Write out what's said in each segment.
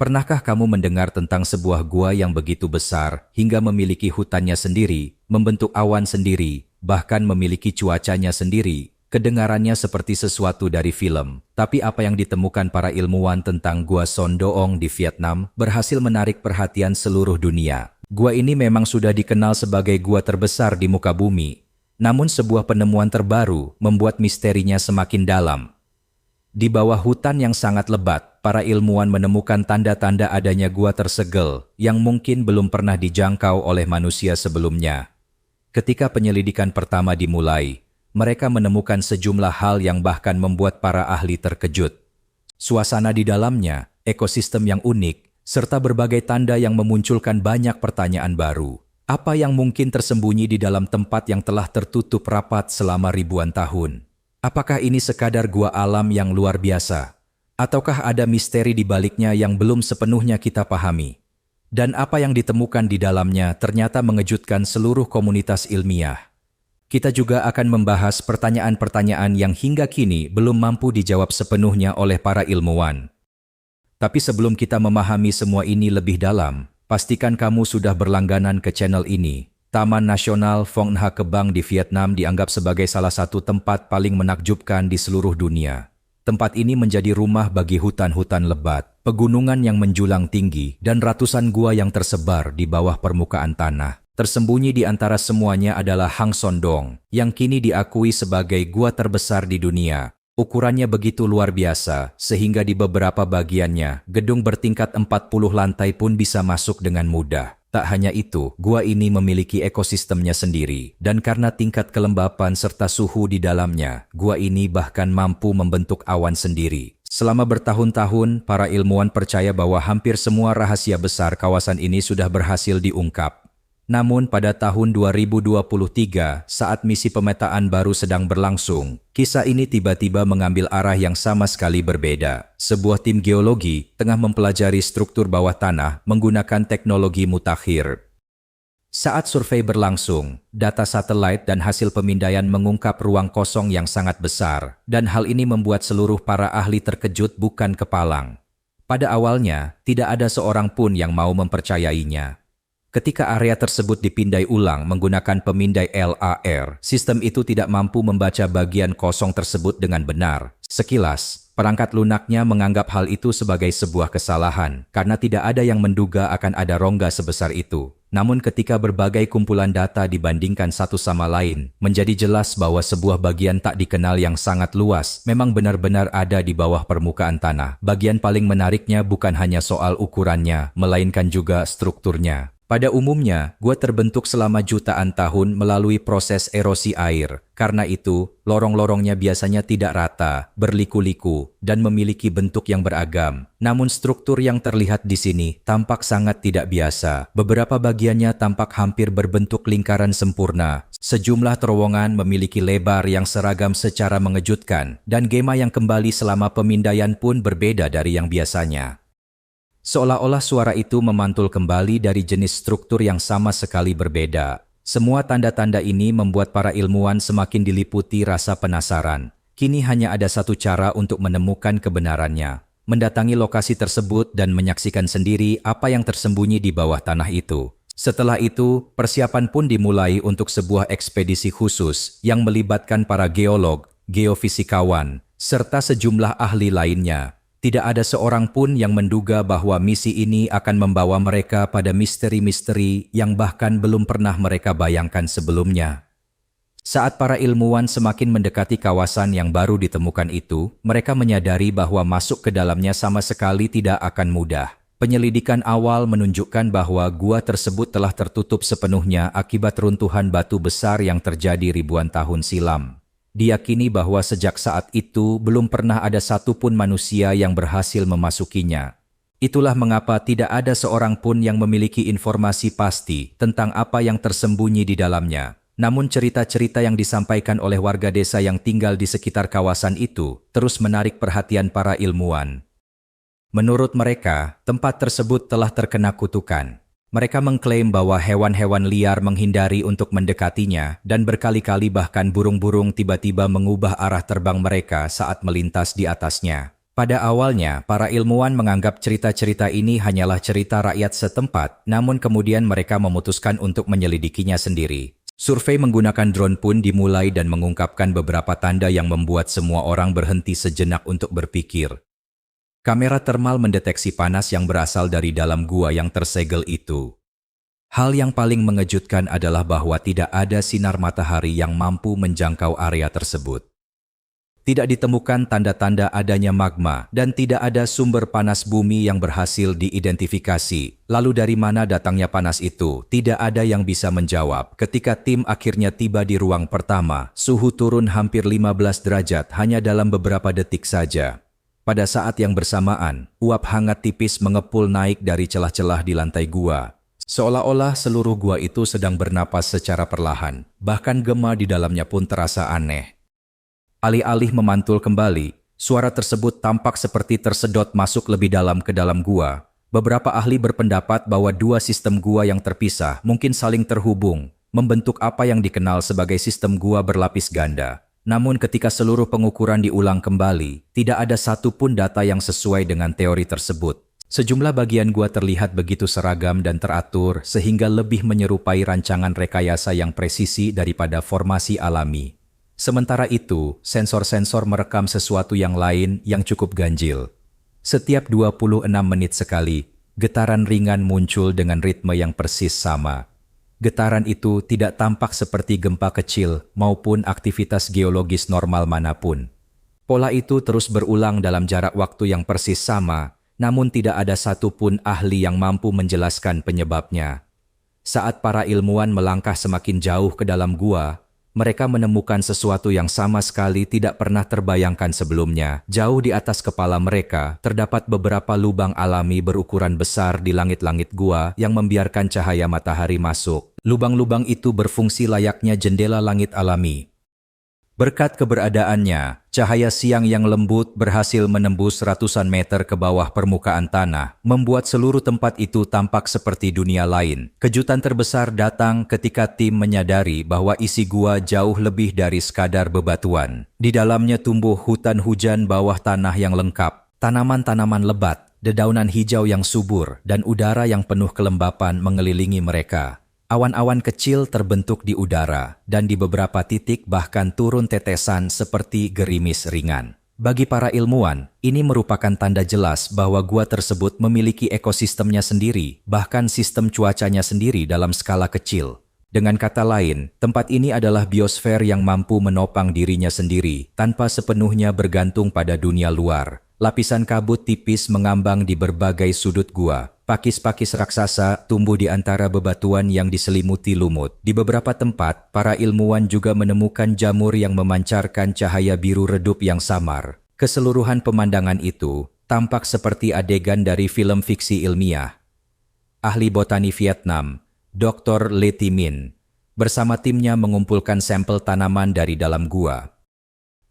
Pernahkah kamu mendengar tentang sebuah gua yang begitu besar hingga memiliki hutannya sendiri, membentuk awan sendiri, bahkan memiliki cuacanya sendiri? Kedengarannya seperti sesuatu dari film, tapi apa yang ditemukan para ilmuwan tentang Gua Son Doong di Vietnam berhasil menarik perhatian seluruh dunia. Gua ini memang sudah dikenal sebagai gua terbesar di muka bumi, namun sebuah penemuan terbaru membuat misterinya semakin dalam. Di bawah hutan yang sangat lebat, para ilmuwan menemukan tanda-tanda adanya gua tersegel yang mungkin belum pernah dijangkau oleh manusia sebelumnya. Ketika penyelidikan pertama dimulai, mereka menemukan sejumlah hal yang bahkan membuat para ahli terkejut. Suasana di dalamnya, ekosistem yang unik, serta berbagai tanda yang memunculkan banyak pertanyaan baru. Apa yang mungkin tersembunyi di dalam tempat yang telah tertutup rapat selama ribuan tahun? Apakah ini sekadar gua alam yang luar biasa? Ataukah ada misteri di baliknya yang belum sepenuhnya kita pahami? Dan apa yang ditemukan di dalamnya ternyata mengejutkan seluruh komunitas ilmiah. Kita juga akan membahas pertanyaan-pertanyaan yang hingga kini belum mampu dijawab sepenuhnya oleh para ilmuwan. Tapi sebelum kita memahami semua ini lebih dalam, pastikan kamu sudah berlangganan ke channel ini. Taman Nasional Phong Nha Kebang di Vietnam dianggap sebagai salah satu tempat paling menakjubkan di seluruh dunia. Tempat ini menjadi rumah bagi hutan-hutan lebat, pegunungan yang menjulang tinggi, dan ratusan gua yang tersebar di bawah permukaan tanah. Tersembunyi di antara semuanya adalah Hang Son Doong, yang kini diakui sebagai gua terbesar di dunia. Ukurannya begitu luar biasa, sehingga di beberapa bagiannya, gedung bertingkat 40 lantai pun bisa masuk dengan mudah. Tak hanya itu, gua ini memiliki ekosistemnya sendiri, dan karena tingkat kelembapan serta suhu di dalamnya, gua ini bahkan mampu membentuk awan sendiri. Selama bertahun-tahun, para ilmuwan percaya bahwa hampir semua rahasia besar kawasan ini sudah berhasil diungkap. Namun pada tahun 2023, saat misi pemetaan baru sedang berlangsung, kisah ini tiba-tiba mengambil arah yang sama sekali berbeda. Sebuah tim geologi tengah mempelajari struktur bawah tanah menggunakan teknologi mutakhir. Saat survei berlangsung, data satelit dan hasil pemindaian mengungkap ruang kosong yang sangat besar, dan hal ini membuat seluruh para ahli terkejut bukan kepalang. Pada awalnya, tidak ada seorang pun yang mau mempercayainya. Ketika area tersebut dipindai ulang menggunakan pemindai LAR, sistem itu tidak mampu membaca bagian kosong tersebut dengan benar. Sekilas, perangkat lunaknya menganggap hal itu sebagai sebuah kesalahan, karena tidak ada yang menduga akan ada rongga sebesar itu. Namun ketika berbagai kumpulan data dibandingkan satu sama lain, menjadi jelas bahwa sebuah bagian tak dikenal yang sangat luas memang benar-benar ada di bawah permukaan tanah. Bagian paling menariknya bukan hanya soal ukurannya, melainkan juga strukturnya. Pada umumnya, gua terbentuk selama jutaan tahun melalui proses erosi air. Karena itu, lorong-lorongnya biasanya tidak rata, berliku-liku, dan memiliki bentuk yang beragam. Namun struktur yang terlihat di sini tampak sangat tidak biasa. Beberapa bagiannya tampak hampir berbentuk lingkaran sempurna. Sejumlah terowongan memiliki lebar yang seragam secara mengejutkan, dan gema yang kembali selama pemindaian pun berbeda dari yang biasanya. Seolah-olah suara itu memantul kembali dari jenis struktur yang sama sekali berbeda. Semua tanda-tanda ini membuat para ilmuwan semakin diliputi rasa penasaran. Kini hanya ada satu cara untuk menemukan kebenarannya. Mendatangi lokasi tersebut dan menyaksikan sendiri apa yang tersembunyi di bawah tanah itu. Setelah itu, persiapan pun dimulai untuk sebuah ekspedisi khusus yang melibatkan para geolog, geofisikawan, serta sejumlah ahli lainnya. Tidak ada seorang pun yang menduga bahwa misi ini akan membawa mereka pada misteri-misteri yang bahkan belum pernah mereka bayangkan sebelumnya. Saat para ilmuwan semakin mendekati kawasan yang baru ditemukan itu, mereka menyadari bahwa masuk ke dalamnya sama sekali tidak akan mudah. Penyelidikan awal menunjukkan bahwa gua tersebut telah tertutup sepenuhnya akibat runtuhan batu besar yang terjadi ribuan tahun silam. Diyakini bahwa sejak saat itu belum pernah ada satupun manusia yang berhasil memasukinya. Itulah mengapa tidak ada seorang pun yang memiliki informasi pasti tentang apa yang tersembunyi di dalamnya. Namun cerita-cerita yang disampaikan oleh warga desa yang tinggal di sekitar kawasan itu terus menarik perhatian para ilmuwan. Menurut mereka, tempat tersebut telah terkena kutukan. Mereka mengklaim bahwa hewan-hewan liar menghindari untuk mendekatinya dan berkali-kali bahkan burung-burung tiba-tiba mengubah arah terbang mereka saat melintas di atasnya. Pada awalnya, para ilmuwan menganggap cerita-cerita ini hanyalah cerita rakyat setempat, namun kemudian mereka memutuskan untuk menyelidikinya sendiri. Survei menggunakan drone pun dimulai dan mengungkapkan beberapa tanda yang membuat semua orang berhenti sejenak untuk berpikir. Kamera termal mendeteksi panas yang berasal dari dalam gua yang tersegel itu. Hal yang paling mengejutkan adalah bahwa tidak ada sinar matahari yang mampu menjangkau area tersebut. Tidak ditemukan tanda-tanda adanya magma dan tidak ada sumber panas bumi yang berhasil diidentifikasi. Lalu dari mana datangnya panas itu? Tidak ada yang bisa menjawab. Ketika tim akhirnya tiba di ruang pertama, suhu turun hampir 15 derajat hanya dalam beberapa detik saja. Pada saat yang bersamaan, uap hangat tipis mengepul naik dari celah-celah di lantai gua. Seolah-olah seluruh gua itu sedang bernapas secara perlahan. Bahkan gema di dalamnya pun terasa aneh. Alih-alih memantul kembali, suara tersebut tampak seperti tersedot masuk lebih dalam ke dalam gua. Beberapa ahli berpendapat bahwa dua sistem gua yang terpisah mungkin saling terhubung, membentuk apa yang dikenal sebagai sistem gua berlapis ganda. Namun ketika seluruh pengukuran diulang kembali, tidak ada satupun data yang sesuai dengan teori tersebut. Sejumlah bagian gua terlihat begitu seragam dan teratur sehingga lebih menyerupai rancangan rekayasa yang presisi daripada formasi alami. Sementara itu, sensor-sensor merekam sesuatu yang lain yang cukup ganjil. Setiap 26 menit sekali, getaran ringan muncul dengan ritme yang persis sama. Getaran itu tidak tampak seperti gempa kecil maupun aktivitas geologis normal manapun. Pola itu terus berulang dalam jarak waktu yang persis sama, namun tidak ada satupun ahli yang mampu menjelaskan penyebabnya. Saat para ilmuwan melangkah semakin jauh ke dalam gua, mereka menemukan sesuatu yang sama sekali tidak pernah terbayangkan sebelumnya. Jauh di atas kepala mereka, terdapat beberapa lubang alami berukuran besar di langit-langit gua yang membiarkan cahaya matahari masuk. Lubang-lubang itu berfungsi layaknya jendela langit alami. Berkat keberadaannya, cahaya siang yang lembut berhasil menembus ratusan meter ke bawah permukaan tanah, membuat seluruh tempat itu tampak seperti dunia lain. Kejutan terbesar datang ketika tim menyadari bahwa isi gua jauh lebih dari sekadar bebatuan. Di dalamnya tumbuh hutan hujan bawah tanah yang lengkap, tanaman-tanaman lebat, dedaunan hijau yang subur, dan udara yang penuh kelembapan mengelilingi mereka. Awan-awan kecil terbentuk di udara, dan di beberapa titik bahkan turun tetesan seperti gerimis ringan. Bagi para ilmuwan, ini merupakan tanda jelas bahwa gua tersebut memiliki ekosistemnya sendiri, bahkan sistem cuacanya sendiri dalam skala kecil. Dengan kata lain, tempat ini adalah biosfer yang mampu menopang dirinya sendiri, tanpa sepenuhnya bergantung pada dunia luar. Lapisan kabut tipis mengambang di berbagai sudut gua. Pakis-pakis raksasa tumbuh di antara bebatuan yang diselimuti lumut. Di beberapa tempat, para ilmuwan juga menemukan jamur yang memancarkan cahaya biru redup yang samar. Keseluruhan pemandangan itu tampak seperti adegan dari film fiksi ilmiah. Ahli botani Vietnam, Dr. Le Thi Minh, bersama timnya mengumpulkan sampel tanaman dari dalam gua.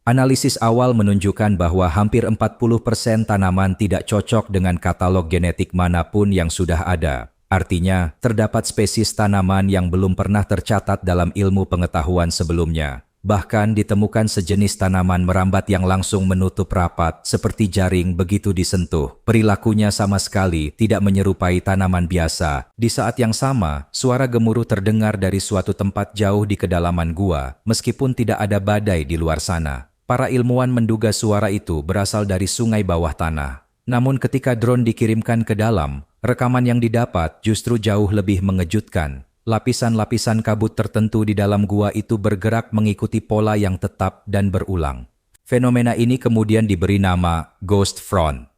Analisis awal menunjukkan bahwa hampir 40% tanaman tidak cocok dengan katalog genetik manapun yang sudah ada. Artinya, terdapat spesies tanaman yang belum pernah tercatat dalam ilmu pengetahuan sebelumnya. Bahkan ditemukan sejenis tanaman merambat yang langsung menutup rapat seperti jaring begitu disentuh. Perilakunya sama sekali tidak menyerupai tanaman biasa. Di saat yang sama, suara gemuruh terdengar dari suatu tempat jauh di kedalaman gua, meskipun tidak ada badai di luar sana. Para ilmuwan menduga suara itu berasal dari sungai bawah tanah. Namun ketika drone dikirimkan ke dalam, rekaman yang didapat justru jauh lebih mengejutkan. Lapisan-lapisan kabut tertentu di dalam gua itu bergerak mengikuti pola yang tetap dan berulang. Fenomena ini kemudian diberi nama Ghost Front.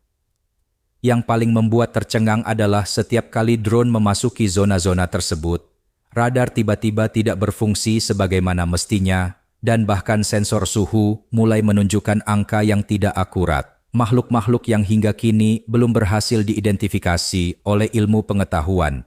Yang paling membuat tercengang adalah setiap kali drone memasuki zona-zona tersebut, radar tiba-tiba tidak berfungsi sebagaimana mestinya, dan bahkan sensor suhu mulai menunjukkan angka yang tidak akurat. Makhluk-makhluk yang hingga kini belum berhasil diidentifikasi oleh ilmu pengetahuan.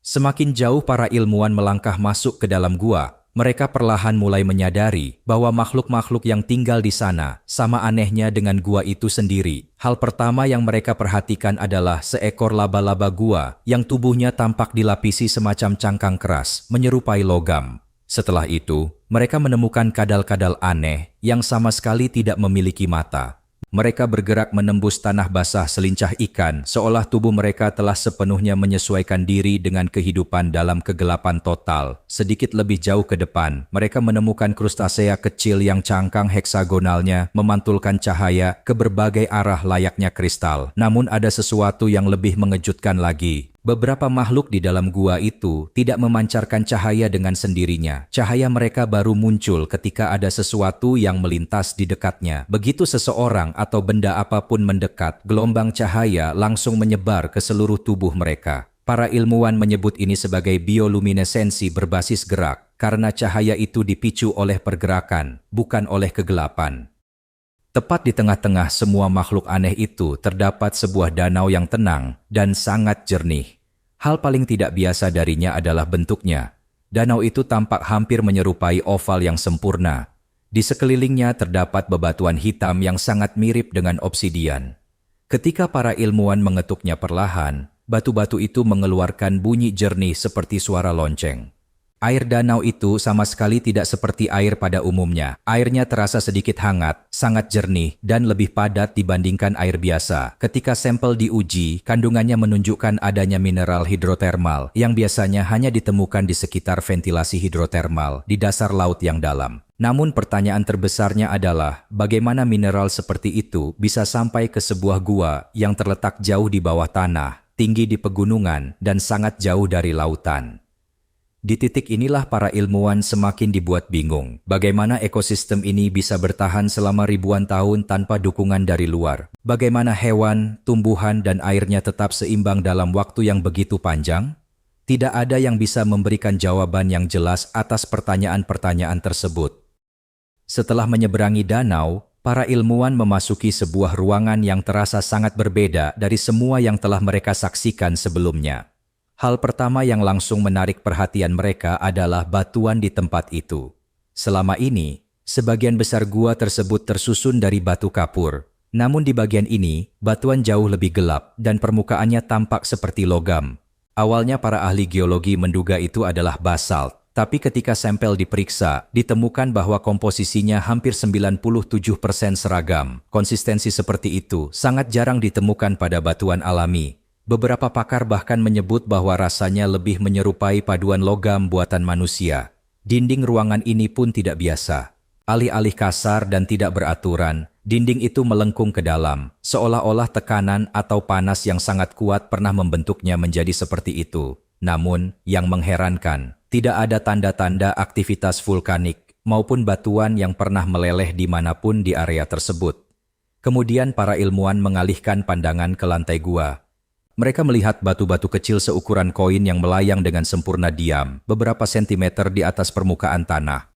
Semakin jauh para ilmuwan melangkah masuk ke dalam gua, mereka perlahan mulai menyadari bahwa makhluk-makhluk yang tinggal di sana sama anehnya dengan gua itu sendiri. Hal pertama yang mereka perhatikan adalah seekor laba-laba gua yang tubuhnya tampak dilapisi semacam cangkang keras, menyerupai logam. Setelah itu, mereka menemukan kadal-kadal aneh yang sama sekali tidak memiliki mata. Mereka bergerak menembus tanah basah selincah ikan, seolah tubuh mereka telah sepenuhnya menyesuaikan diri dengan kehidupan dalam kegelapan total. Sedikit lebih jauh ke depan, mereka menemukan krustasea kecil yang cangkang heksagonalnya memantulkan cahaya ke berbagai arah layaknya kristal. Namun ada sesuatu yang lebih mengejutkan lagi. Beberapa makhluk di dalam gua itu tidak memancarkan cahaya dengan sendirinya. Cahaya mereka baru muncul ketika ada sesuatu yang melintas di dekatnya. Begitu seseorang atau benda apapun mendekat, gelombang cahaya langsung menyebar ke seluruh tubuh mereka. Para ilmuwan menyebut ini sebagai bioluminesensi berbasis gerak, karena cahaya itu dipicu oleh pergerakan, bukan oleh kegelapan. Tepat di tengah-tengah semua makhluk aneh itu terdapat sebuah danau yang tenang dan sangat jernih. Hal paling tidak biasa darinya adalah bentuknya. Danau itu tampak hampir menyerupai oval yang sempurna. Di sekelilingnya terdapat bebatuan hitam yang sangat mirip dengan obsidian. Ketika para ilmuwan mengetuknya perlahan, batu-batu itu mengeluarkan bunyi jernih seperti suara lonceng. Air danau itu sama sekali tidak seperti air pada umumnya. Airnya terasa sedikit hangat, sangat jernih, dan lebih padat dibandingkan air biasa. Ketika sampel diuji, kandungannya menunjukkan adanya mineral hidrotermal yang biasanya hanya ditemukan di sekitar ventilasi hidrotermal di dasar laut yang dalam. Namun pertanyaan terbesarnya adalah, bagaimana mineral seperti itu bisa sampai ke sebuah gua yang terletak jauh di bawah tanah, tinggi di pegunungan, dan sangat jauh dari lautan? Di titik inilah para ilmuwan semakin dibuat bingung. Bagaimana ekosistem ini bisa bertahan selama ribuan tahun tanpa dukungan dari luar? Bagaimana hewan, tumbuhan, dan airnya tetap seimbang dalam waktu yang begitu panjang? Tidak ada yang bisa memberikan jawaban yang jelas atas pertanyaan-pertanyaan tersebut. Setelah menyeberangi danau, para ilmuwan memasuki sebuah ruangan yang terasa sangat berbeda dari semua yang telah mereka saksikan sebelumnya. Hal pertama yang langsung menarik perhatian mereka adalah batuan di tempat itu. Selama ini, sebagian besar gua tersebut tersusun dari batu kapur. Namun di bagian ini, batuan jauh lebih gelap dan permukaannya tampak seperti logam. Awalnya para ahli geologi menduga itu adalah basalt, tapi ketika sampel diperiksa, ditemukan bahwa komposisinya hampir 97% seragam. Konsistensi seperti itu sangat jarang ditemukan pada batuan alami. Beberapa pakar bahkan menyebut bahwa rasanya lebih menyerupai paduan logam buatan manusia. Dinding ruangan ini pun tidak biasa. Alih-alih kasar dan tidak beraturan, dinding itu melengkung ke dalam, seolah-olah tekanan atau panas yang sangat kuat pernah membentuknya menjadi seperti itu. Namun, yang mengherankan, tidak ada tanda-tanda aktivitas vulkanik maupun batuan yang pernah meleleh dimanapun di area tersebut. Kemudian para ilmuwan mengalihkan pandangan ke lantai gua. Mereka melihat batu-batu kecil seukuran koin yang melayang dengan sempurna diam, beberapa sentimeter di atas permukaan tanah.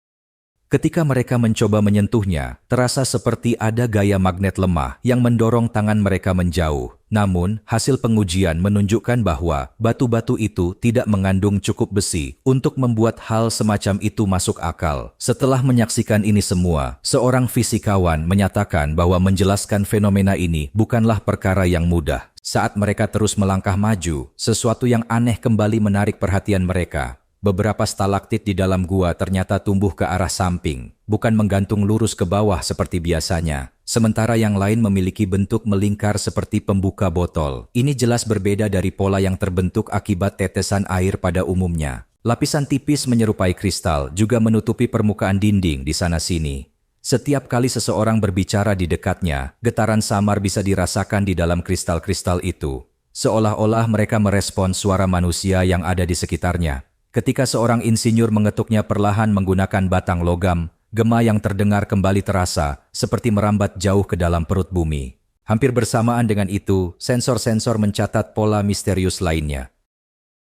Ketika mereka mencoba menyentuhnya, terasa seperti ada gaya magnet lemah yang mendorong tangan mereka menjauh. Namun, hasil pengujian menunjukkan bahwa batu-batu itu tidak mengandung cukup besi untuk membuat hal semacam itu masuk akal. Setelah menyaksikan ini semua, seorang fisikawan menyatakan bahwa menjelaskan fenomena ini bukanlah perkara yang mudah. Saat mereka terus melangkah maju, sesuatu yang aneh kembali menarik perhatian mereka. Beberapa stalaktit di dalam gua ternyata tumbuh ke arah samping, bukan menggantung lurus ke bawah seperti biasanya. Sementara yang lain memiliki bentuk melingkar seperti pembuka botol. Ini jelas berbeda dari pola yang terbentuk akibat tetesan air pada umumnya. Lapisan tipis menyerupai kristal juga menutupi permukaan dinding di sana-sini. Setiap kali seseorang berbicara di dekatnya, getaran samar bisa dirasakan di dalam kristal-kristal itu. Seolah-olah mereka merespons suara manusia yang ada di sekitarnya. Ketika seorang insinyur mengetuknya perlahan menggunakan batang logam, gema yang terdengar kembali terasa seperti merambat jauh ke dalam perut bumi. Hampir bersamaan dengan itu, sensor-sensor mencatat pola misterius lainnya.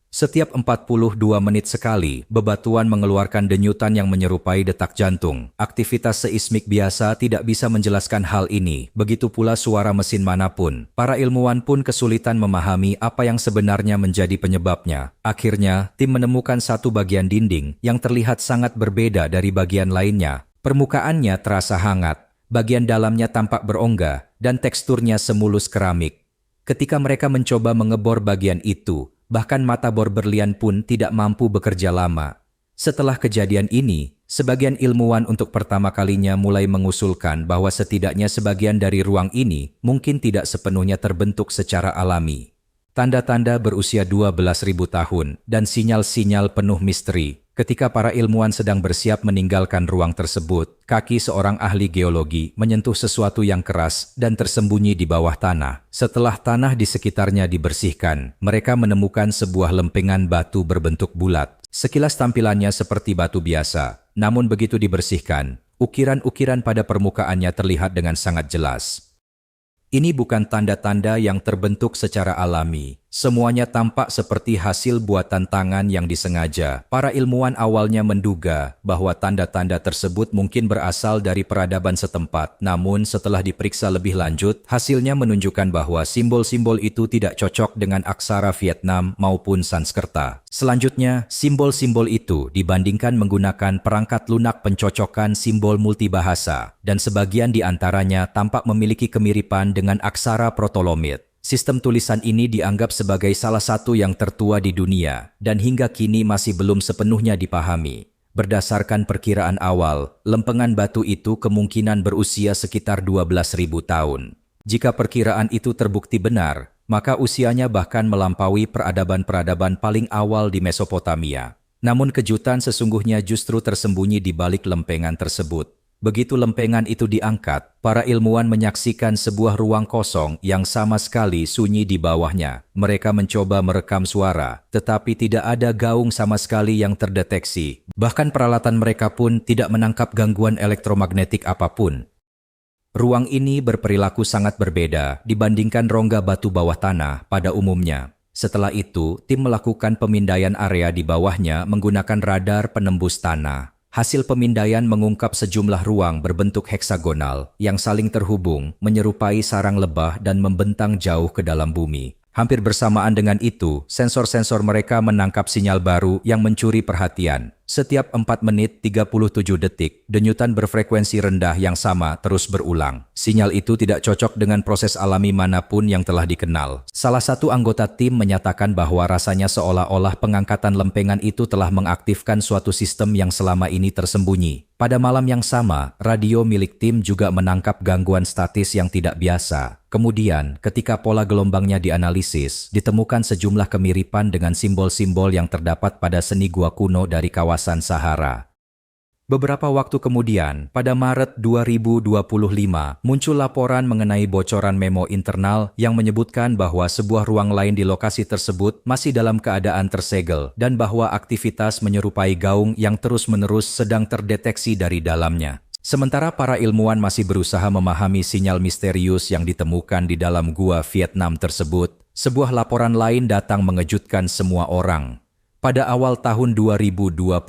Setiap 42 menit sekali, bebatuan mengeluarkan denyutan yang menyerupai detak jantung. Aktivitas seismik biasa tidak bisa menjelaskan hal ini, begitu pula suara mesin manapun. Para ilmuwan pun kesulitan memahami apa yang sebenarnya menjadi penyebabnya. Akhirnya, tim menemukan satu bagian dinding yang terlihat sangat berbeda dari bagian lainnya. Permukaannya terasa hangat, bagian dalamnya tampak berongga, dan teksturnya semulus keramik. Ketika mereka mencoba mengebor bagian itu, bahkan mata bor berlian pun tidak mampu bekerja lama. Setelah kejadian ini, Sebagian ilmuwan untuk pertama kalinya mulai mengusulkan bahwa setidaknya sebagian dari ruang ini mungkin tidak sepenuhnya terbentuk secara alami. Tanda-tanda berusia 12.000 tahun dan sinyal-sinyal penuh misteri. Ketika para ilmuwan sedang bersiap meninggalkan ruang tersebut, kaki seorang ahli geologi menyentuh sesuatu yang keras dan tersembunyi di bawah tanah. Setelah tanah di sekitarnya dibersihkan, mereka menemukan sebuah lempengan batu berbentuk bulat. Sekilas tampilannya seperti batu biasa, namun begitu dibersihkan, ukiran-ukiran pada permukaannya terlihat dengan sangat jelas. Ini bukan tanda-tanda yang terbentuk secara alami. Semuanya tampak seperti hasil buatan tangan yang disengaja. Para ilmuwan awalnya menduga bahwa tanda-tanda tersebut mungkin berasal dari peradaban setempat. Namun setelah diperiksa lebih lanjut, hasilnya menunjukkan bahwa simbol-simbol itu tidak cocok dengan aksara Vietnam maupun Sanskerta. Selanjutnya, simbol-simbol itu dibandingkan menggunakan perangkat lunak pencocokan simbol multibahasa, dan sebagian di antaranya tampak memiliki kemiripan dengan aksara Protolomit. Sistem tulisan ini dianggap sebagai salah satu yang tertua di dunia dan hingga kini masih belum sepenuhnya dipahami. Berdasarkan perkiraan awal, lempengan batu itu kemungkinan berusia sekitar 12.000 tahun. Jika perkiraan itu terbukti benar, maka usianya bahkan melampaui peradaban-peradaban paling awal di Mesopotamia. Namun kejutan sesungguhnya justru tersembunyi di balik lempengan tersebut. Begitu lempengan itu diangkat, para ilmuwan menyaksikan sebuah ruang kosong yang sama sekali sunyi di bawahnya. Mereka mencoba merekam suara, tetapi tidak ada gaung sama sekali yang terdeteksi. Bahkan peralatan mereka pun tidak menangkap gangguan elektromagnetik apapun. Ruang ini berperilaku sangat berbeda dibandingkan rongga batu bawah tanah pada umumnya. Setelah itu, tim melakukan pemindaian area di bawahnya menggunakan radar penembus tanah. Hasil pemindaian mengungkap sejumlah ruang berbentuk heksagonal yang saling terhubung, menyerupai sarang lebah dan membentang jauh ke dalam bumi. Hampir bersamaan dengan itu, sensor-sensor mereka menangkap sinyal baru yang mencuri perhatian. Setiap 4 menit 37 detik, denyutan berfrekuensi rendah yang sama terus berulang. Sinyal itu tidak cocok dengan proses alami manapun yang telah dikenal. Salah satu anggota tim menyatakan bahwa rasanya seolah-olah pengangkatan lempengan itu telah mengaktifkan suatu sistem yang selama ini tersembunyi. Pada malam yang sama, radio milik tim juga menangkap gangguan statis yang tidak biasa. Kemudian, ketika pola gelombangnya dianalisis, ditemukan sejumlah kemiripan dengan simbol-simbol yang terdapat pada seni gua kuno dari kawasan Sahara. Beberapa waktu kemudian, pada Maret 2025, muncul laporan mengenai bocoran memo internal yang menyebutkan bahwa sebuah ruang lain di lokasi tersebut masih dalam keadaan tersegel dan bahwa aktivitas menyerupai gaung yang terus-menerus sedang terdeteksi dari dalamnya. Sementara para ilmuwan masih berusaha memahami sinyal misterius yang ditemukan di dalam gua Vietnam tersebut, sebuah laporan lain datang mengejutkan semua orang. Pada awal tahun 2025,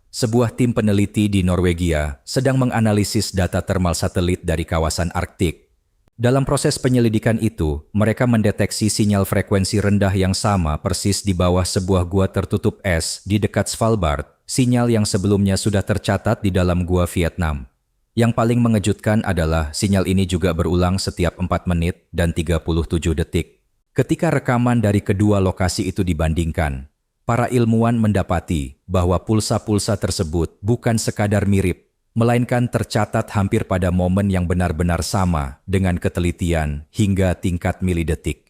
sebuah tim peneliti di Norwegia sedang menganalisis data termal satelit dari kawasan Arktik. Dalam proses penyelidikan itu, mereka mendeteksi sinyal frekuensi rendah yang sama persis di bawah sebuah gua tertutup es di dekat Svalbard, sinyal yang sebelumnya sudah tercatat di dalam gua Vietnam. Yang paling mengejutkan adalah sinyal ini juga berulang setiap 4 menit dan 37 detik. Ketika rekaman dari kedua lokasi itu dibandingkan, para ilmuwan mendapati bahwa pulsa-pulsa tersebut bukan sekadar mirip, melainkan tercatat hampir pada momen yang benar-benar sama dengan ketelitian hingga tingkat milidetik.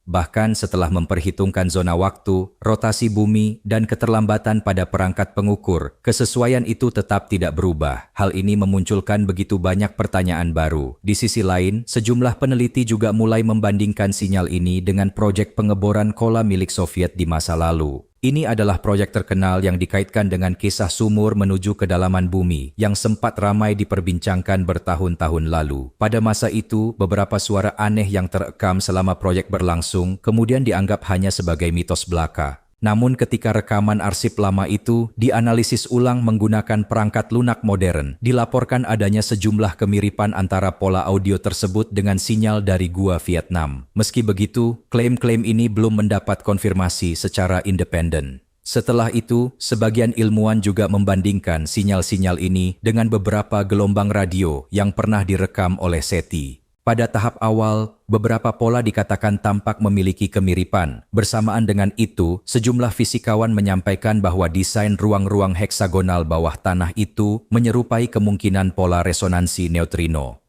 Bahkan setelah memperhitungkan zona waktu, rotasi bumi, dan keterlambatan pada perangkat pengukur, kesesuaian itu tetap tidak berubah. Hal ini memunculkan begitu banyak pertanyaan baru. Di sisi lain, sejumlah peneliti juga mulai membandingkan sinyal ini dengan proyek pengeboran kola milik Soviet di masa lalu. Ini adalah proyek terkenal yang dikaitkan dengan kisah sumur menuju kedalaman bumi yang sempat ramai diperbincangkan bertahun-tahun lalu. Pada masa itu, beberapa suara aneh yang terekam selama proyek berlangsung kemudian dianggap hanya sebagai mitos belaka. Namun ketika rekaman arsip lama itu dianalisis ulang menggunakan perangkat lunak modern, dilaporkan adanya sejumlah kemiripan antara pola audio tersebut dengan sinyal dari gua Vietnam. Meski begitu, klaim-klaim ini belum mendapat konfirmasi secara independen. Setelah itu, sebagian ilmuwan juga membandingkan sinyal-sinyal ini dengan beberapa gelombang radio yang pernah direkam oleh SETI. Pada tahap awal, beberapa pola dikatakan tampak memiliki kemiripan. Bersamaan dengan itu, sejumlah fisikawan menyampaikan bahwa desain ruang-ruang heksagonal bawah tanah itu menyerupai kemungkinan pola resonansi neutrino.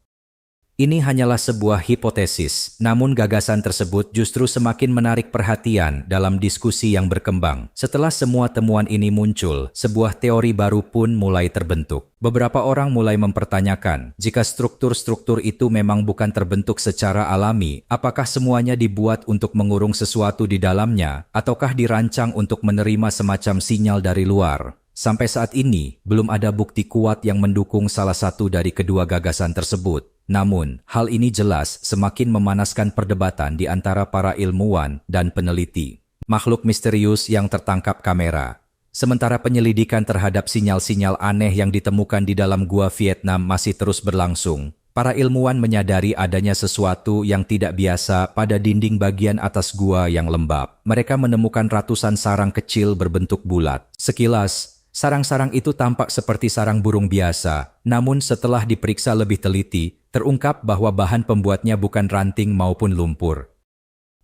Ini hanyalah sebuah hipotesis, namun gagasan tersebut justru semakin menarik perhatian dalam diskusi yang berkembang. Setelah semua temuan ini muncul, sebuah teori baru pun mulai terbentuk. Beberapa orang mulai mempertanyakan, jika struktur-struktur itu memang bukan terbentuk secara alami, apakah semuanya dibuat untuk mengurung sesuatu di dalamnya, ataukah dirancang untuk menerima semacam sinyal dari luar? Sampai saat ini, belum ada bukti kuat yang mendukung salah satu dari kedua gagasan tersebut. Namun, hal ini jelas semakin memanaskan perdebatan di antara para ilmuwan dan peneliti. Makhluk misterius yang tertangkap kamera. Sementara penyelidikan terhadap sinyal-sinyal aneh yang ditemukan di dalam gua Vietnam masih terus berlangsung, para ilmuwan menyadari adanya sesuatu yang tidak biasa pada dinding bagian atas gua yang lembab. Mereka menemukan ratusan sarang kecil berbentuk bulat. Sekilas, sarang-sarang itu tampak seperti sarang burung biasa, namun setelah diperiksa lebih teliti, terungkap bahwa bahan pembuatnya bukan ranting maupun lumpur.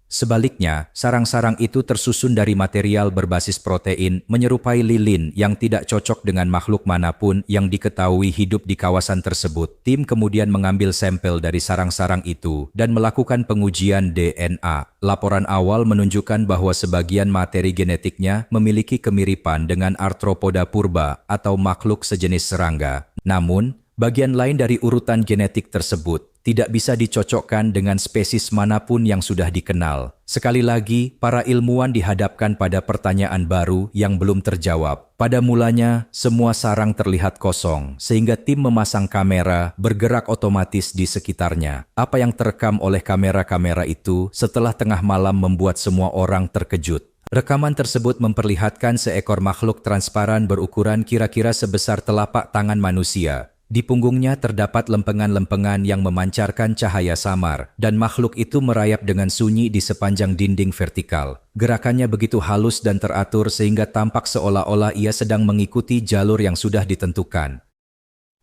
Sebaliknya, sarang-sarang itu tersusun dari material berbasis protein menyerupai lilin yang tidak cocok dengan makhluk manapun yang diketahui hidup di kawasan tersebut. Tim kemudian mengambil sampel dari sarang-sarang itu dan melakukan pengujian DNA. Laporan awal menunjukkan bahwa sebagian materi genetiknya memiliki kemiripan dengan Arthropoda purba atau makhluk sejenis serangga. Namun, bagian lain dari urutan genetik tersebut tidak bisa dicocokkan dengan spesies manapun yang sudah dikenal. Sekali lagi, para ilmuwan dihadapkan pada pertanyaan baru yang belum terjawab. Pada mulanya, semua sarang terlihat kosong, sehingga tim memasang kamera bergerak otomatis di sekitarnya. Apa yang terekam oleh kamera-kamera itu setelah tengah malam membuat semua orang terkejut. Rekaman tersebut memperlihatkan seekor makhluk transparan berukuran kira-kira sebesar telapak tangan manusia. Di punggungnya terdapat lempengan-lempengan yang memancarkan cahaya samar, dan makhluk itu merayap dengan sunyi di sepanjang dinding vertikal. Gerakannya begitu halus dan teratur sehingga tampak seolah-olah ia sedang mengikuti jalur yang sudah ditentukan.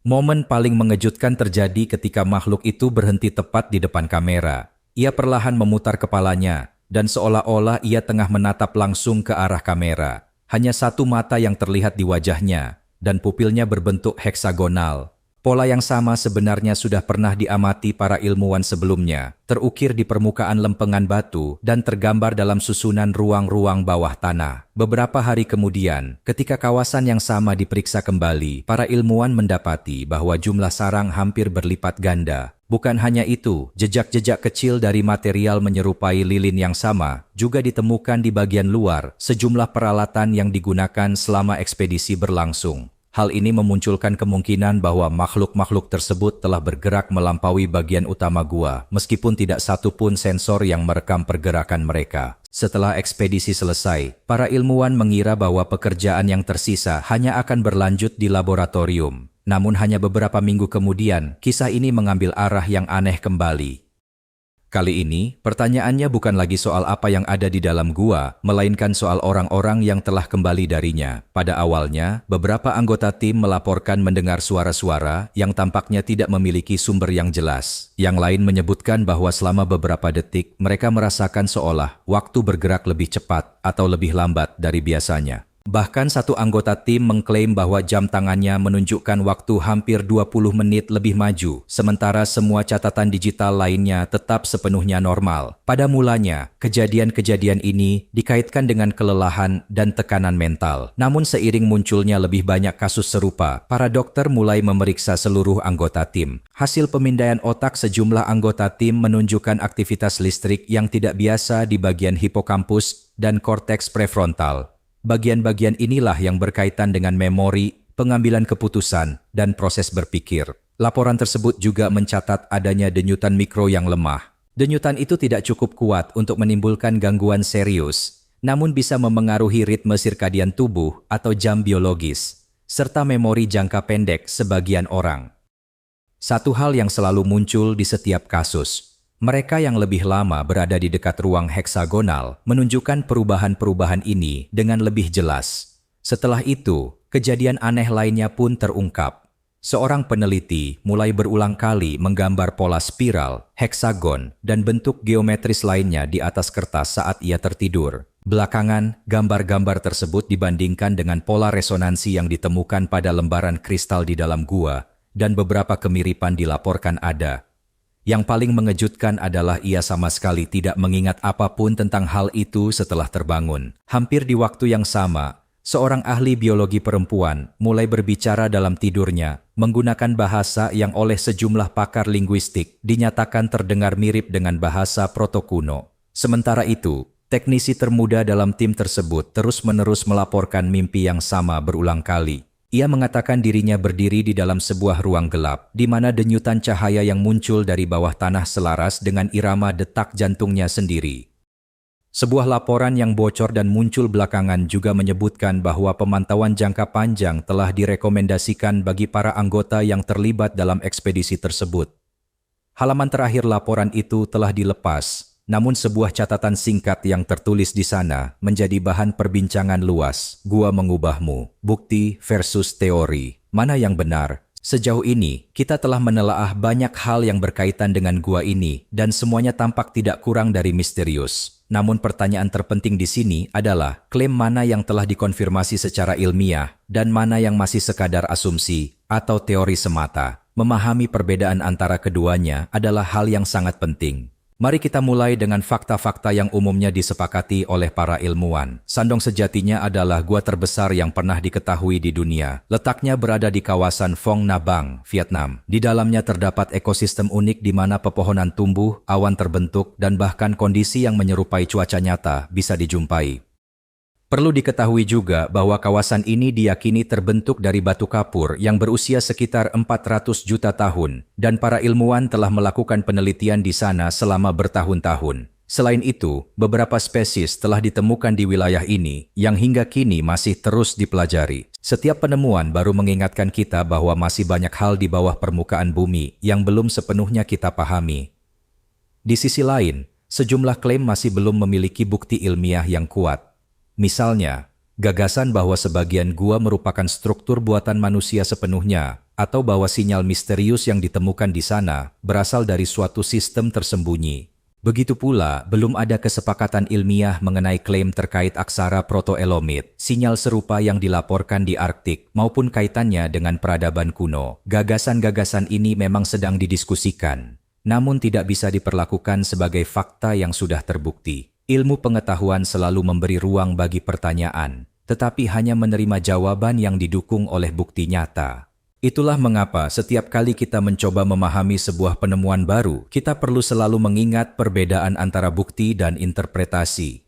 Momen paling mengejutkan terjadi ketika makhluk itu berhenti tepat di depan kamera. Ia perlahan memutar kepalanya, dan seolah-olah ia tengah menatap langsung ke arah kamera. Hanya satu mata yang terlihat di wajahnya, dan pupilnya berbentuk heksagonal. Pola yang sama sebenarnya sudah pernah diamati para ilmuwan sebelumnya, terukir di permukaan lempengan batu dan tergambar dalam susunan ruang-ruang bawah tanah. Beberapa hari kemudian, ketika kawasan yang sama diperiksa kembali, para ilmuwan mendapati bahwa jumlah sarang hampir berlipat ganda. Bukan hanya itu, jejak-jejak kecil dari material menyerupai lilin yang sama juga ditemukan di bagian luar sejumlah peralatan yang digunakan selama ekspedisi berlangsung. Hal ini memunculkan kemungkinan bahwa makhluk-makhluk tersebut telah bergerak melampaui bagian utama gua, meskipun tidak satu pun sensor yang merekam pergerakan mereka. Setelah ekspedisi selesai, para ilmuwan mengira bahwa pekerjaan yang tersisa hanya akan berlanjut di laboratorium. Namun hanya beberapa minggu kemudian, kisah ini mengambil arah yang aneh kembali. Kali ini, pertanyaannya bukan lagi soal apa yang ada di dalam gua, melainkan soal orang-orang yang telah kembali darinya. Pada awalnya, beberapa anggota tim melaporkan mendengar suara-suara yang tampaknya tidak memiliki sumber yang jelas. Yang lain menyebutkan bahwa selama beberapa detik, mereka merasakan seolah waktu bergerak lebih cepat atau lebih lambat dari biasanya. Bahkan satu anggota tim mengklaim bahwa jam tangannya menunjukkan waktu hampir 20 menit lebih maju, sementara semua catatan digital lainnya tetap sepenuhnya normal. Pada mulanya, kejadian-kejadian ini dikaitkan dengan kelelahan dan tekanan mental. Namun seiring munculnya lebih banyak kasus serupa, para dokter mulai memeriksa seluruh anggota tim. Hasil pemindaian otak sejumlah anggota tim menunjukkan aktivitas listrik yang tidak biasa di bagian hipokampus dan korteks prefrontal. Bagian-bagian inilah yang berkaitan dengan memori, pengambilan keputusan, dan proses berpikir. Laporan tersebut juga mencatat adanya denyutan mikro yang lemah. Denyutan itu tidak cukup kuat untuk menimbulkan gangguan serius, namun bisa memengaruhi ritme sirkadian tubuh atau jam biologis, serta memori jangka pendek sebagian orang. Satu hal yang selalu muncul di setiap kasus. Mereka yang lebih lama berada di dekat ruang heksagonal menunjukkan perubahan-perubahan ini dengan lebih jelas. Setelah itu, kejadian aneh lainnya pun terungkap. Seorang peneliti mulai berulang kali menggambar pola spiral, heksagon, dan bentuk geometris lainnya di atas kertas saat ia tertidur. Belakangan, gambar-gambar tersebut dibandingkan dengan pola resonansi yang ditemukan pada lembaran kristal di dalam gua, dan beberapa kemiripan dilaporkan ada. Yang paling mengejutkan adalah ia sama sekali tidak mengingat apapun tentang hal itu setelah terbangun. Hampir di waktu yang sama, seorang ahli biologi perempuan mulai berbicara dalam tidurnya, menggunakan bahasa yang oleh sejumlah pakar linguistik dinyatakan terdengar mirip dengan bahasa proto kuno. Sementara itu, teknisi termuda dalam tim tersebut terus-menerus melaporkan mimpi yang sama berulang kali. Ia mengatakan dirinya berdiri di dalam sebuah ruang gelap, di mana denyutan cahaya yang muncul dari bawah tanah selaras dengan irama detak jantungnya sendiri. Sebuah laporan yang bocor dan muncul belakangan juga menyebutkan bahwa pemantauan jangka panjang telah direkomendasikan bagi para anggota yang terlibat dalam ekspedisi tersebut. Halaman terakhir laporan itu telah dilepas, namun sebuah catatan singkat yang tertulis di sana menjadi bahan perbincangan luas. Gua mengubahmu, bukti versus teori. Mana yang benar? Sejauh ini, kita telah menelaah banyak hal yang berkaitan dengan gua ini, dan semuanya tampak tidak kurang dari misterius. Namun pertanyaan terpenting di sini adalah, klaim mana yang telah dikonfirmasi secara ilmiah, dan mana yang masih sekadar asumsi atau teori semata. Memahami perbedaan antara keduanya adalah hal yang sangat penting. Mari kita mulai dengan fakta-fakta yang umumnya disepakati oleh para ilmuwan. Sandong sejatinya adalah gua terbesar yang pernah diketahui di dunia. Letaknya berada di kawasan Phong Nha Bang, Vietnam. Di dalamnya terdapat ekosistem unik di mana pepohonan tumbuh, awan terbentuk, dan bahkan kondisi yang menyerupai cuaca nyata bisa dijumpai. Perlu diketahui juga bahwa kawasan ini diyakini terbentuk dari batu kapur yang berusia sekitar 400 juta tahun, dan para ilmuwan telah melakukan penelitian di sana selama bertahun-tahun. Selain itu, beberapa spesies telah ditemukan di wilayah ini yang hingga kini masih terus dipelajari. Setiap penemuan baru mengingatkan kita bahwa masih banyak hal di bawah permukaan bumi yang belum sepenuhnya kita pahami. Di sisi lain, sejumlah klaim masih belum memiliki bukti ilmiah yang kuat. Misalnya, gagasan bahwa sebagian gua merupakan struktur buatan manusia sepenuhnya, atau bahwa sinyal misterius yang ditemukan di sana berasal dari suatu sistem tersembunyi. Begitu pula, belum ada kesepakatan ilmiah mengenai klaim terkait aksara Proto-Elomit, sinyal serupa yang dilaporkan di Arktik maupun kaitannya dengan peradaban kuno. Gagasan-gagasan ini memang sedang didiskusikan, namun tidak bisa diperlakukan sebagai fakta yang sudah terbukti. Ilmu pengetahuan selalu memberi ruang bagi pertanyaan, tetapi hanya menerima jawaban yang didukung oleh bukti nyata. Itulah mengapa setiap kali kita mencoba memahami sebuah penemuan baru, kita perlu selalu mengingat perbedaan antara bukti dan interpretasi.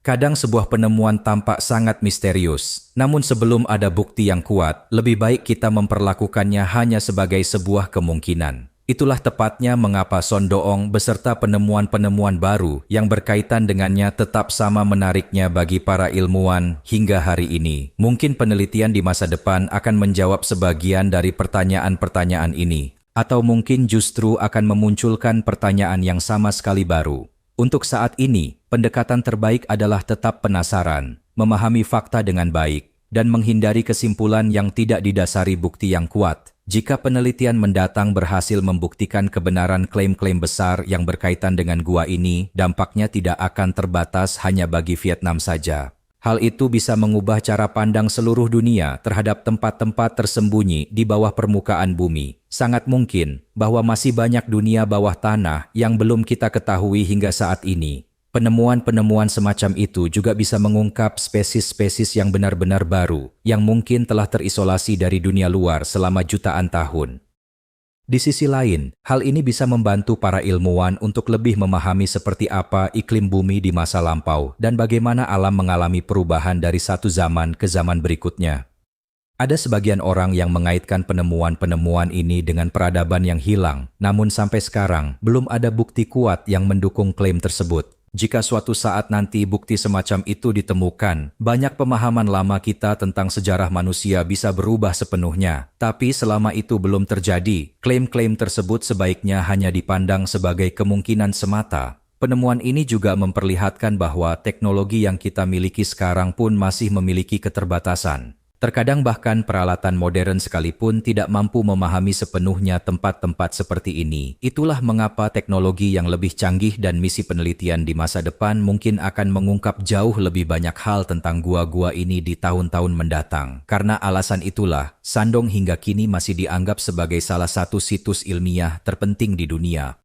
Kadang sebuah penemuan tampak sangat misterius, namun sebelum ada bukti yang kuat, lebih baik kita memperlakukannya hanya sebagai sebuah kemungkinan. Itulah tepatnya mengapa Son Doong beserta penemuan-penemuan baru yang berkaitan dengannya tetap sama menariknya bagi para ilmuwan hingga hari ini. Mungkin penelitian di masa depan akan menjawab sebagian dari pertanyaan-pertanyaan ini, atau mungkin justru akan memunculkan pertanyaan yang sama sekali baru. Untuk saat ini, pendekatan terbaik adalah tetap penasaran, memahami fakta dengan baik, dan menghindari kesimpulan yang tidak didasari bukti yang kuat. Jika penelitian mendatang berhasil membuktikan kebenaran klaim-klaim besar yang berkaitan dengan gua ini, dampaknya tidak akan terbatas hanya bagi Vietnam saja. Hal itu bisa mengubah cara pandang seluruh dunia terhadap tempat-tempat tersembunyi di bawah permukaan bumi. Sangat mungkin bahwa masih banyak dunia bawah tanah yang belum kita ketahui hingga saat ini. Penemuan-penemuan semacam itu juga bisa mengungkap spesies-spesies yang benar-benar baru, yang mungkin telah terisolasi dari dunia luar selama jutaan tahun. Di sisi lain, hal ini bisa membantu para ilmuwan untuk lebih memahami seperti apa iklim bumi di masa lampau dan bagaimana alam mengalami perubahan dari satu zaman ke zaman berikutnya. Ada sebagian orang yang mengaitkan penemuan-penemuan ini dengan peradaban yang hilang, namun sampai sekarang belum ada bukti kuat yang mendukung klaim tersebut. Jika suatu saat nanti bukti semacam itu ditemukan, banyak pemahaman lama kita tentang sejarah manusia bisa berubah sepenuhnya. Tapi selama itu belum terjadi, klaim-klaim tersebut sebaiknya hanya dipandang sebagai kemungkinan semata. Penemuan ini juga memperlihatkan bahwa teknologi yang kita miliki sekarang pun masih memiliki keterbatasan. Terkadang bahkan peralatan modern sekalipun tidak mampu memahami sepenuhnya tempat-tempat seperti ini. Itulah mengapa teknologi yang lebih canggih dan misi penelitian di masa depan mungkin akan mengungkap jauh lebih banyak hal tentang gua-gua ini di tahun-tahun mendatang. Karena alasan itulah, Shandong hingga kini masih dianggap sebagai salah satu situs ilmiah terpenting di dunia.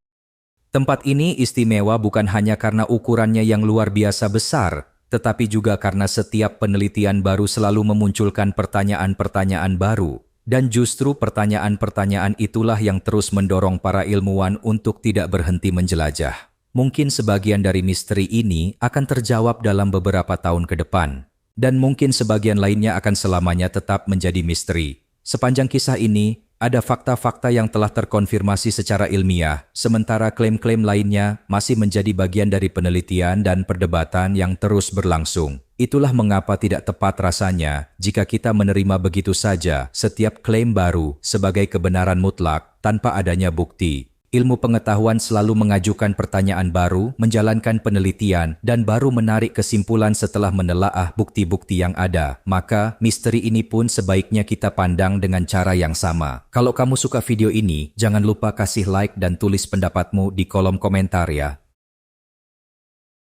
Tempat ini istimewa bukan hanya karena ukurannya yang luar biasa besar, tetapi juga karena setiap penelitian baru selalu memunculkan pertanyaan-pertanyaan baru. Dan justru pertanyaan-pertanyaan itulah yang terus mendorong para ilmuwan untuk tidak berhenti menjelajah. Mungkin sebagian dari misteri ini akan terjawab dalam beberapa tahun ke depan. Dan mungkin sebagian lainnya akan selamanya tetap menjadi misteri. Sepanjang kisah ini, ada fakta-fakta yang telah terkonfirmasi secara ilmiah, sementara klaim-klaim lainnya masih menjadi bagian dari penelitian dan perdebatan yang terus berlangsung. Itulah mengapa tidak tepat rasanya jika kita menerima begitu saja setiap klaim baru sebagai kebenaran mutlak tanpa adanya bukti. Ilmu pengetahuan selalu mengajukan pertanyaan baru, menjalankan penelitian, dan baru menarik kesimpulan setelah menelaah bukti-bukti yang ada. Maka, misteri ini pun sebaiknya kita pandang dengan cara yang sama. Kalau kamu suka video ini, jangan lupa kasih like dan tulis pendapatmu di kolom komentar ya.